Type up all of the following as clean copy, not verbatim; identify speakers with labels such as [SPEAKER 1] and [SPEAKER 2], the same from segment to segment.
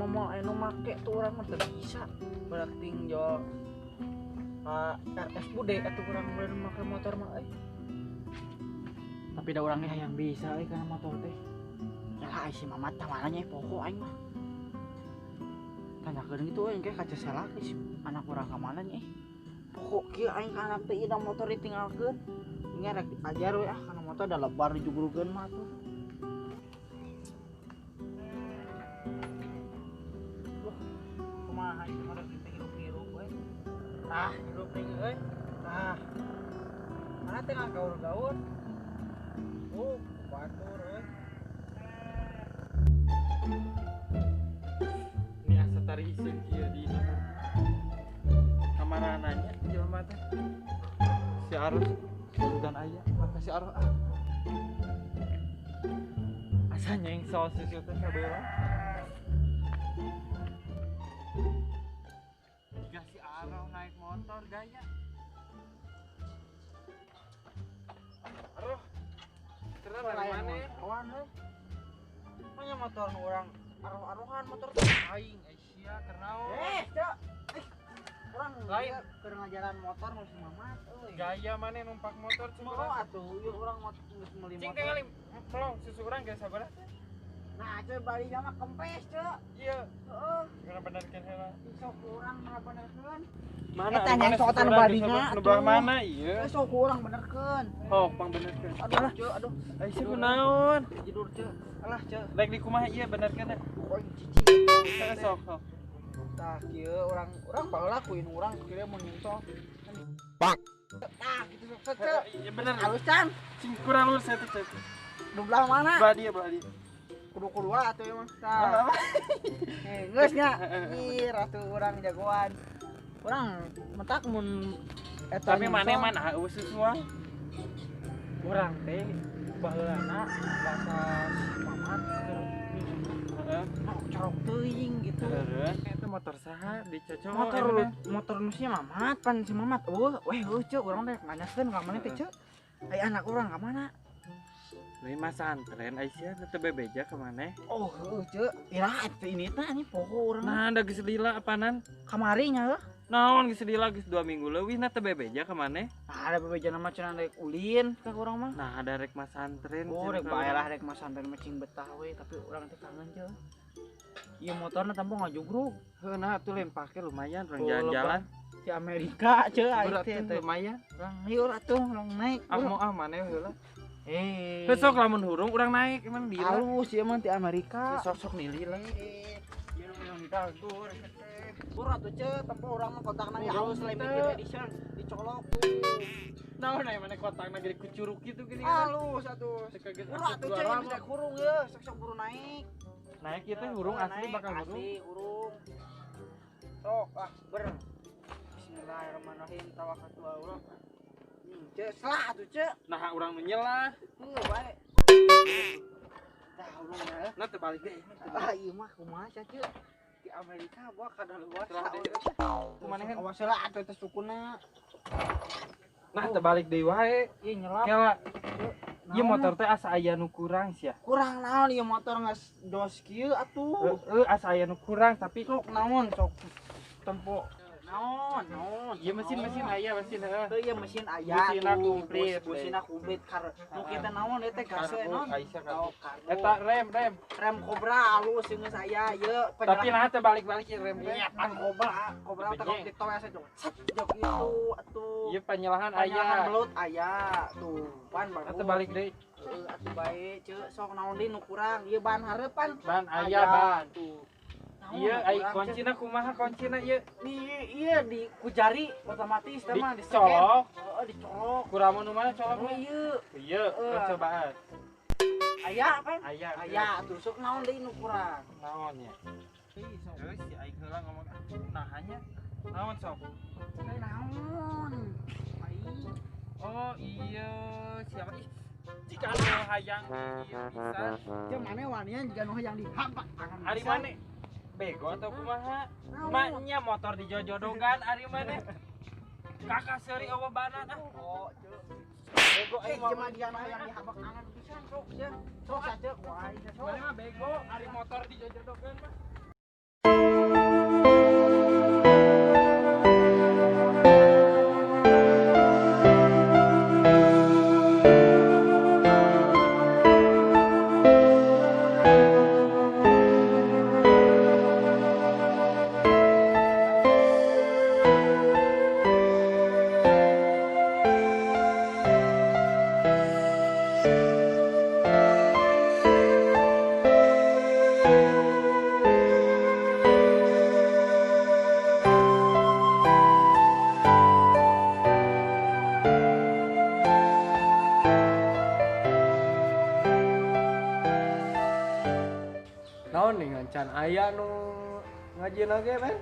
[SPEAKER 1] mau anu make tuh urang mah teu bisa. Berak tinggal RS bude atuh urang mulai make motor mah euy.
[SPEAKER 2] Tapi da urang yang bisa euy kana motor teh. Ya si Mamat tah mana nya pokok aing mah. Tanyakeun gitu euy engke kaca selak si anak urang ka mana nya.
[SPEAKER 1] Pokok kieu aing ka anak teh ida motor ditinggalkeun. Ingat rek ajar we kana motor da lebar dijugurkeun mah tuh. Kumaha ieu mah hirup-hirup we. Hirup deui euy. Mana teh ngagaul-gaul. Batur euy.
[SPEAKER 3] Ini asa tari iseun kieu di kamarananya jelema teh. Si Arus dan aya maka si Arus asanya yang sosis itu sabeulah. Jika si Arus naik motor gaya. Arus keren dari mana?
[SPEAKER 1] Kawan euy. Manya motor nu urang aruh-aruhan motor
[SPEAKER 3] Aing Asia kernaon?
[SPEAKER 1] Cek. Urang
[SPEAKER 3] Lain.
[SPEAKER 1] keur ngajaran motor nu si Mamat euy.
[SPEAKER 3] Gaya mana numpak motor cuma
[SPEAKER 1] Mau atuh ieu urang mah geus meuli
[SPEAKER 3] cing
[SPEAKER 1] motor.
[SPEAKER 3] tinggal pelong susu urang geus sabaraha?
[SPEAKER 1] Nah, cek bali mah kempes, cek.
[SPEAKER 3] Iya,
[SPEAKER 1] Heeh.
[SPEAKER 3] geus benerkeun heula.
[SPEAKER 1] Sok urang mah benerkeun.
[SPEAKER 3] Mana?
[SPEAKER 1] Eta nya sokotan badinya
[SPEAKER 3] Nu belah mana ieu?
[SPEAKER 1] Sok urang benerkeun.
[SPEAKER 3] Oh, pang benerkeun.
[SPEAKER 1] Aduh, cek, aduh.
[SPEAKER 3] Aisyah kunaon?
[SPEAKER 1] Tidur, cek. Alah, cek.
[SPEAKER 3] Rek di kumaha ieu benerkeun da.
[SPEAKER 1] Oh, cicing.
[SPEAKER 3] Sok.
[SPEAKER 1] Tah, kieu urang baheula kuin urang kieu mun nyungsok.
[SPEAKER 3] Pak.
[SPEAKER 1] Tah, gitu sok, cek.
[SPEAKER 3] Iya bener.
[SPEAKER 1] Halus can.
[SPEAKER 3] Cing kurang lurus eta cek.
[SPEAKER 1] Nu belah mana?
[SPEAKER 3] Belah dia.
[SPEAKER 1] Kudu atuh ya mah. Tah. Geus nya. Ih, ratu urang jagoan. Urang mentak mun eta
[SPEAKER 3] Tapi mana eueuh susuan?
[SPEAKER 1] urang teh baheulana bahasa Mamat keur
[SPEAKER 3] Heeh.
[SPEAKER 1] corok teuing gitu.
[SPEAKER 3] Terus eta motor saha dicocok
[SPEAKER 1] Motor nu si Mamat pan si Mamat. Ceu urang teh nganyakeun ka mana teh ceu. Ai anak urang ka mana?
[SPEAKER 3] Lain masa antren Aisyah teu bebeja ka maneh.
[SPEAKER 1] Oh, ceu. Ira eta ini teh ani poho urang.
[SPEAKER 3] Nah, da geus lila apanan?
[SPEAKER 1] Kamari nya heuh.
[SPEAKER 3] Naon geus lila geus 2 minggu leuwih na teu bebeja ka maneh.
[SPEAKER 1] Ada bebejana mah cenah rek ulin ka urang mah.
[SPEAKER 3] Nah, ada rek masa antren.
[SPEAKER 1] Oh, rek bae lah rek mah santai macing betah we, tapi urang teh kangen ceu. Ieu motorna tampo ngajugrug.
[SPEAKER 3] Heuh nah atuh lain pake lumayan urang
[SPEAKER 1] Oh,
[SPEAKER 3] jalan-jalan.
[SPEAKER 1] Di Amerika ceu
[SPEAKER 3] Berat
[SPEAKER 1] aing
[SPEAKER 3] teh
[SPEAKER 1] teh.
[SPEAKER 3] lumayan.
[SPEAKER 1] Urang yeuh atuh urang naik.
[SPEAKER 3] Mau maneh heula.
[SPEAKER 1] Besok
[SPEAKER 3] Besok lamun hurung urang naik emang di
[SPEAKER 1] halus ieu mah di Amerika.
[SPEAKER 3] sok nili lah.
[SPEAKER 1] Ieu yang didagur. Urang tuh ceu tempo urang mah kontakna di halus limited edition dicolok tuh.
[SPEAKER 3] Naon aya maneh kontakna gede kucuruk gitu gini.
[SPEAKER 1] Halus atuh.
[SPEAKER 3] Sekageus
[SPEAKER 1] Urang tuh ceu bisa kurung yeuh, sok buru naik.
[SPEAKER 3] naik ieu teh hurung asli bakal hurung.
[SPEAKER 1] Asli hurung. Sok ber. Bismillahirrahmanirrahim tawakkaltu ala Allah. Ceu salah atuh ceu.
[SPEAKER 3] Nah urang nu nyelah.
[SPEAKER 1] Heuh bae. Tah urang ya.
[SPEAKER 3] Nah teu balik deui.
[SPEAKER 1] Ieu mah kumaha sia ceu? Di Amerika gua kadaluarsa.
[SPEAKER 3] Salah deui. Kumanehan?
[SPEAKER 1] Awas heula atuh teh sukuna.
[SPEAKER 3] Nah teu balik deui wae.
[SPEAKER 1] Ieu nyelap.
[SPEAKER 3] Kela. Ieu motor teh asa aya nu kurang sia.
[SPEAKER 1] Kurang naon ieu motor geus dos kieu atuh.
[SPEAKER 3] Asa aya nu kurang tapi
[SPEAKER 1] Sok naon sok tempo. Naon?
[SPEAKER 3] ieu mesin aya mesin heuh.
[SPEAKER 1] Teu ieu mesin aya.
[SPEAKER 3] Busina komplit.
[SPEAKER 1] Busina komplit kar. Nu kita naon eta gaseu naon?
[SPEAKER 3] Aisyah kan.
[SPEAKER 1] Oh, kargo.
[SPEAKER 3] Eta rem.
[SPEAKER 1] Rem Cobra halus geus aya ieu.
[SPEAKER 3] Tapi nah teu balik-balik ieu rem teh.
[SPEAKER 1] Iya pan Cobra teh kalau ditoes aja. Set jok itu atuh.
[SPEAKER 3] Ieu penyelahan
[SPEAKER 1] Panjangan
[SPEAKER 3] aya.
[SPEAKER 1] belut aya tuh. Pan bagus.
[SPEAKER 3] Teu balik deui.
[SPEAKER 1] Atuh bae ceu sok naon deui nu kurang. Ieu ban hareupan.
[SPEAKER 3] Ban aya ban.
[SPEAKER 1] Tuh.
[SPEAKER 3] Iya, ai kuncina kumaha kuncina ieu?
[SPEAKER 1] Iya di kujari otomatis teh mah
[SPEAKER 3] Dicolok.
[SPEAKER 1] Heeh, dicolok.
[SPEAKER 3] Kuramun nu mana colok
[SPEAKER 1] Oh
[SPEAKER 3] mah?
[SPEAKER 1] ieu.
[SPEAKER 3] Ieu, cobaan.
[SPEAKER 1] Aya apa?
[SPEAKER 3] Aya.
[SPEAKER 1] Aya atuh sok naon deui nu kurang.
[SPEAKER 3] Naon ya? Geus si aing heula ngomong nahanya. Naon sok?
[SPEAKER 1] Teh naon? Ai.
[SPEAKER 3] Oh iya, siapa ih? Jika anu hayang ieu bisa.
[SPEAKER 1] Teh mane wanian jiga nu hayang dihampak tangan.
[SPEAKER 3] Ari mane? Bego atau kumaha? Maknya motor dijojodogan ari mane? Kakak seuri eueuh banan ah.
[SPEAKER 1] Oh, ceu.
[SPEAKER 3] Bego aing mah.
[SPEAKER 1] Cuma dia nu hayang dihampak tangan pisan sok sia. Sok saja. Wah,
[SPEAKER 3] Mana mah bego ari motor dijojodogan mah.
[SPEAKER 4] Naon nih ngancan aya nu ngajieun oge men?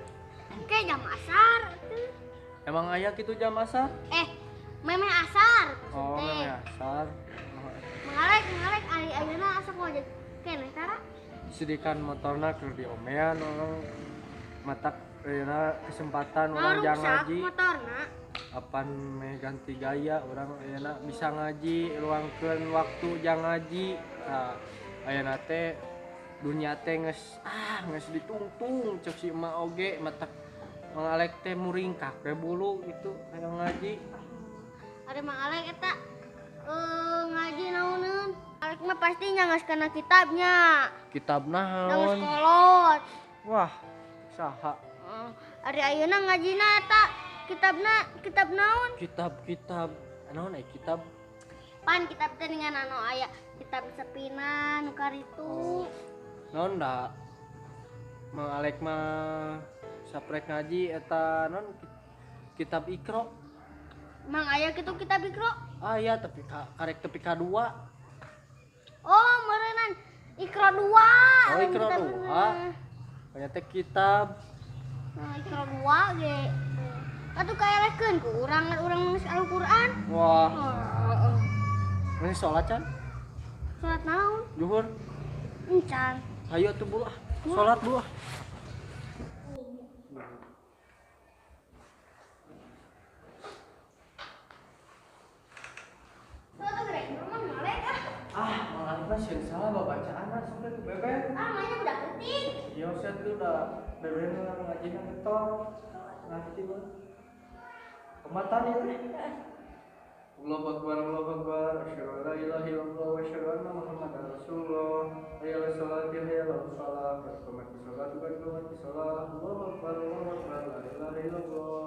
[SPEAKER 5] Kayak jam asar.
[SPEAKER 4] Emang aya kitu jam asar?
[SPEAKER 5] Memang asar.
[SPEAKER 4] Oh, memang asar.
[SPEAKER 5] Mengalek ari ayeuna asa ngojek keneh tara.
[SPEAKER 4] Sidikan motorna keur diomean orang matak ayeuna kesempatan urang jang ngaji.
[SPEAKER 5] Motorna.
[SPEAKER 4] Apan meh ganti gaya urang ayeuna bisa ngaji luangkeun waktu jang ngaji. Nah, ayeuna teh dunia teh geus ditungtung cek si emak oge matak mangalek teh muringkak we bulu itu aya ngaji.
[SPEAKER 5] Ari mangalek eta ngaji naoneun. Alek mah pasti nyangas kana kitabnya.
[SPEAKER 4] Kitab
[SPEAKER 5] Nyangas
[SPEAKER 4] naon?
[SPEAKER 5] kolot.
[SPEAKER 4] Wah, saha?
[SPEAKER 5] Ari ayeuna ngajina eta kitab naon?
[SPEAKER 4] Kitab naon kitab?
[SPEAKER 5] Pan kitab teh dengan anu aya kitab Sepina nu karitu.
[SPEAKER 4] Naon da mangalek mah saprek ngaji eta naon kitab Iqra.
[SPEAKER 5] Mang aya kitu kitab Iqra?
[SPEAKER 4] Aya tapi karek tepi kadua.
[SPEAKER 5] Oh, meureunnan Iqra 2.
[SPEAKER 4] Oh, Iqra 2. Aya teh kitab.
[SPEAKER 5] Nah, Iqra 2 ge. Atuh kaelekeun ku urang nulis Al-Qur'an.
[SPEAKER 4] Wah,
[SPEAKER 5] Heeh.
[SPEAKER 4] ini salat can?
[SPEAKER 5] Salat naon?
[SPEAKER 4] Zuhur.
[SPEAKER 5] Encan.
[SPEAKER 4] Ayo atuh bulu ah. Salat bulu ah.
[SPEAKER 5] Salat gede, rumah ngalek ah.
[SPEAKER 4] Ah, mangalek mah sieun salah babacaan mah sok teh bebek.
[SPEAKER 5] Ah, mainnya udah penting.
[SPEAKER 4] Iya, saya tuh udah bebek ngajina betul. Nanti mah. Kematan ya teh. Allahu Akbar, Allahu Akbar, asyhadu an la ilaha illallah wa asyhadu anna Muhammadar Rasulullah. Hayya 'alas sholati, hayya 'alas shalah, qad qamatis sholatu, qad qamatis shalah. Allahu Akbar, Allahu Akbar, la ilaha illallah.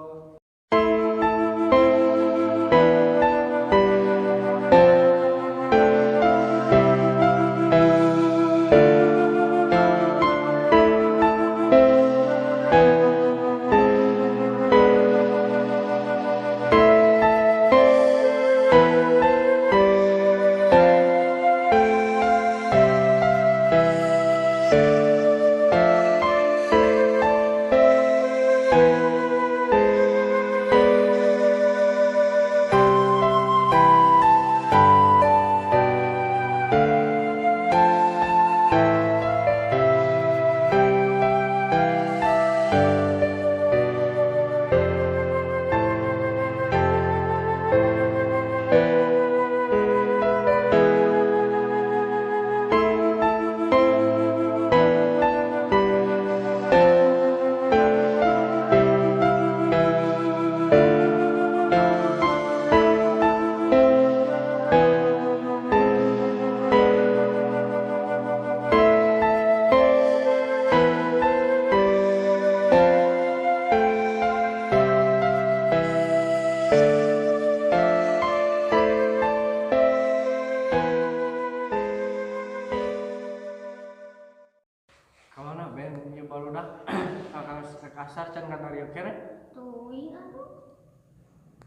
[SPEAKER 4] Kawana ben ieu barudak kakak kasar can kanario kene.
[SPEAKER 5] Tuing atuh.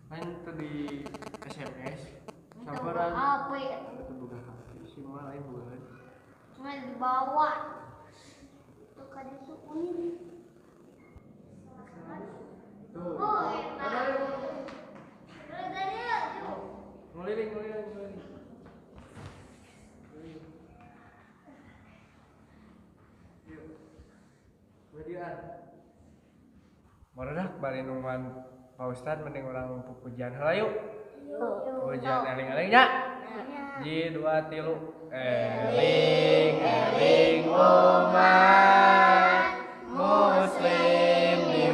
[SPEAKER 4] Lain teu di SMS.
[SPEAKER 5] Minta
[SPEAKER 4] Sabaran.
[SPEAKER 5] HP
[SPEAKER 4] Itu buka HP si mah lain bukan.
[SPEAKER 5] cuma dibawa. Tuh kada tuh unin.
[SPEAKER 4] Tuh.
[SPEAKER 5] Oh, enak.
[SPEAKER 4] Ngeliling. Yuk. Median. Barudak bari nungguan Pak Ustad mending orang pupujian heula yuk. Pujian eling-elingnya. Ji 2 3. Eling umat muslim di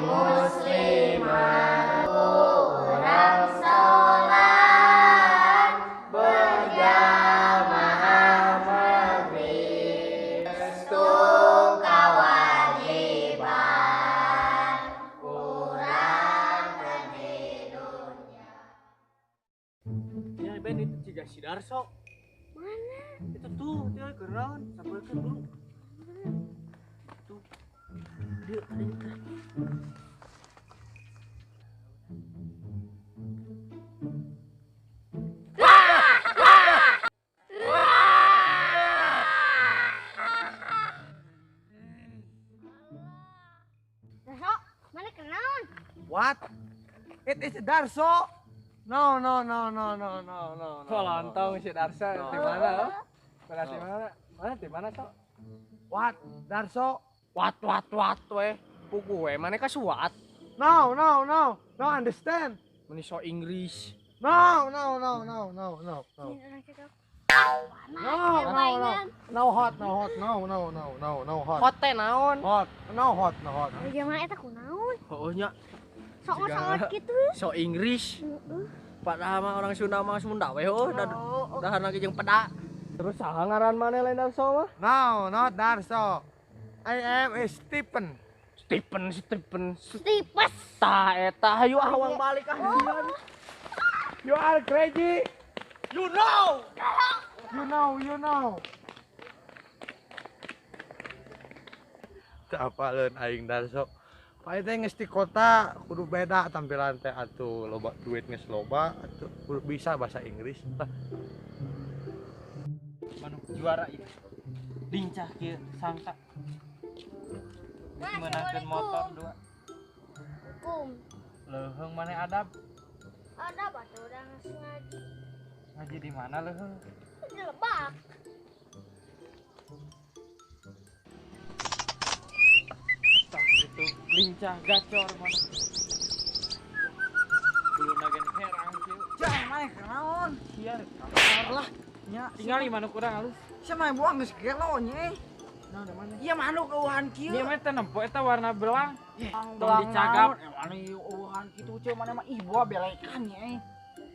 [SPEAKER 4] Ben itu juga si Darso.
[SPEAKER 5] Mana?
[SPEAKER 4] Itu tuh, dia geron, sampaikan dulu. Tuh. Dia ada itu.
[SPEAKER 5] Darso, mana kenaon?
[SPEAKER 1] What? It is Darso. No.
[SPEAKER 4] Oh, lontong si Darso di mana? Beras di mana? Mana di mana, Sok?
[SPEAKER 1] What? Darso?
[SPEAKER 4] Wat we. Pugu we, mana ka suat?
[SPEAKER 1] No. Understand?
[SPEAKER 4] Meni so Inggris.
[SPEAKER 1] No.
[SPEAKER 5] Ini orang cakap.
[SPEAKER 1] No hot.
[SPEAKER 4] Hot teh naon?
[SPEAKER 1] No hot.
[SPEAKER 5] Jangan eta kunaon.
[SPEAKER 4] Heueuh nya,
[SPEAKER 5] Sok sangat gitu.
[SPEAKER 4] so Inggris.
[SPEAKER 5] Heeh.
[SPEAKER 4] Padahal mah orang Sunda mah Sunda we dahan lagi jeung peda. Terus saha ngaran maneh lain Darso mah?
[SPEAKER 1] No, not Darso. I am Stephen.
[SPEAKER 4] Stephen.
[SPEAKER 5] Tipes.
[SPEAKER 4] Tah eta hayu awang balik ah.
[SPEAKER 1] You are crazy. You know. Apaleun aing Darso. Pai teh geus di kota kudu beda tampilan teh atuh loba duit geus loba atuh kudu bisa bahasa Inggris. Tah.
[SPEAKER 3] Manu juara itu. Lincah kieu sangka. Meunangkeun motor 2.
[SPEAKER 5] Kum.
[SPEAKER 3] Leuheung maneh adab.
[SPEAKER 5] Ada batu orang ngaji.
[SPEAKER 3] Ngaji di mana leuheung?
[SPEAKER 5] Di Lebak.
[SPEAKER 3] Tah itu lincah gacor mana. Belum nagen herang kieu.
[SPEAKER 1] Jangan main kenaon.
[SPEAKER 3] Siar.
[SPEAKER 1] Lah, nya
[SPEAKER 3] Tinggal di manuk urang halus.
[SPEAKER 1] sama buang geus gelo nya.
[SPEAKER 3] Nah, da mana?
[SPEAKER 1] Iya manuk eueuhan kieu.
[SPEAKER 3] Dia mah teh nempo eta warna belang.
[SPEAKER 1] Tong
[SPEAKER 3] dicagap.
[SPEAKER 1] Mana eueuhan kitu ceu mana mah ih boa belekan nya.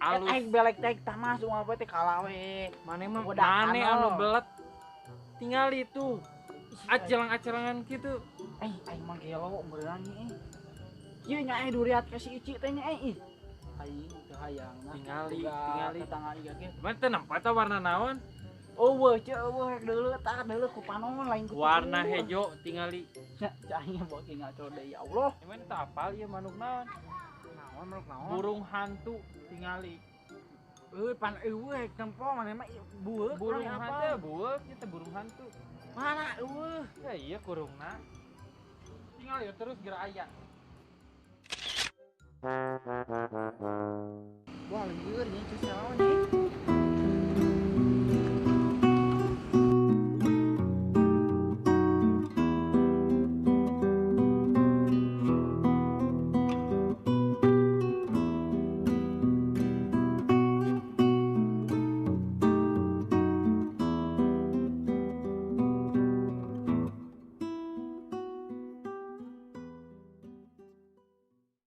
[SPEAKER 3] Alus.
[SPEAKER 1] Aing belek teh tah masuk apa teh kalah we.
[SPEAKER 3] Mane mah
[SPEAKER 1] Budak
[SPEAKER 3] mane
[SPEAKER 1] anol.
[SPEAKER 3] anu belet. Tinggal itu. Acelang-acelangan gitu.
[SPEAKER 1] Aing mah gelo beurang nya. Kieu nya duriat ka si Ici teh nya ih. Aing teu hayangna.
[SPEAKER 3] Tingali.
[SPEAKER 1] Tetangga ieu ge.
[SPEAKER 3] Mana teh nempo eta warna naon?
[SPEAKER 1] Eueuh ceu eueuh rek deuleu tah deuleu ku panon lain ku.
[SPEAKER 3] Warna hejo tingali.
[SPEAKER 1] Aing bawa ki ngaco deui ya Allah.
[SPEAKER 3] Emang teu apal ieu manuk naon?
[SPEAKER 1] Naon manuk naon?
[SPEAKER 3] Burung hantu tingali.
[SPEAKER 1] Pan eueuh tempo mana mah bueuk
[SPEAKER 3] Burung
[SPEAKER 1] urang
[SPEAKER 3] hantu
[SPEAKER 1] apal.
[SPEAKER 3] bueuk ieu teh burung hantu.
[SPEAKER 1] Mana eueuh?
[SPEAKER 3] Ya iya kurungna. Tinggal ya terus geura aya.
[SPEAKER 1] Wah lieur nya ceu saon nya.